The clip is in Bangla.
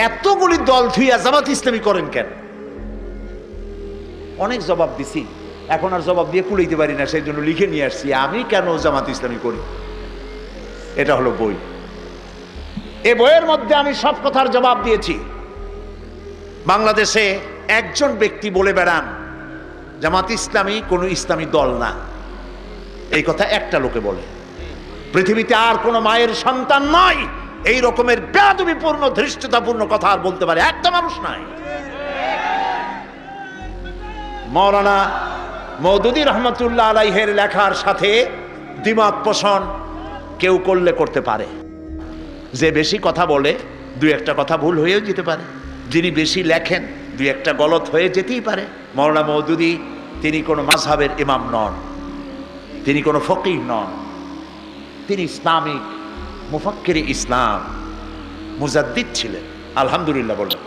এতগুলি দল থুইয়া জামাত ইসলামী করেন কেন? অনেক জবাব দিছি, এখন আর জবাব দিয়ে কুলাইতে পারি না, সেই জন্য লিখে নিয়ে আসছি আমি কেন জামাত ইসলামী করি। এটা হলো বই। এই বইয়ের মধ্যে আমি সব কথার জবাব দিয়েছি। বাংলাদেশে একজন ব্যক্তি বলে বেড়ান জামাত ইসলামী কোনো ইসলামী দল না, এই কথা একটা লোকে বলে। পৃথিবীতে আর কোনো মায়ের সন্তান নয় এই রকমের বেয়াদবিপূর্ণ ধৃষ্টতাপূর্ণ কথা আর বলতে পারে একটা মানুষ নাই। মাওলানা মওদুদী রহমতুল্লাহ আলাইহির লেখার সাথে দ্বিমত পোষণ কেউ করলে করতে পারে। যে বেশি কথা বলে দুই একটা কথা ভুল হয়েও যেতে পারে, যিনি বেশি লেখেন দুই একটা গলত হয়ে যেতেই পারে। মাওলানা মওদুদী তিনি কোনো মাযহাবের ইমাম নন, তিনি কোনো ফকিহ নন, তিনি ইসলামিক মুফাক্কির ইসলাম মুজাদ্দিদ ছিলেন। আলহামদুলিল্লাহ বললেন।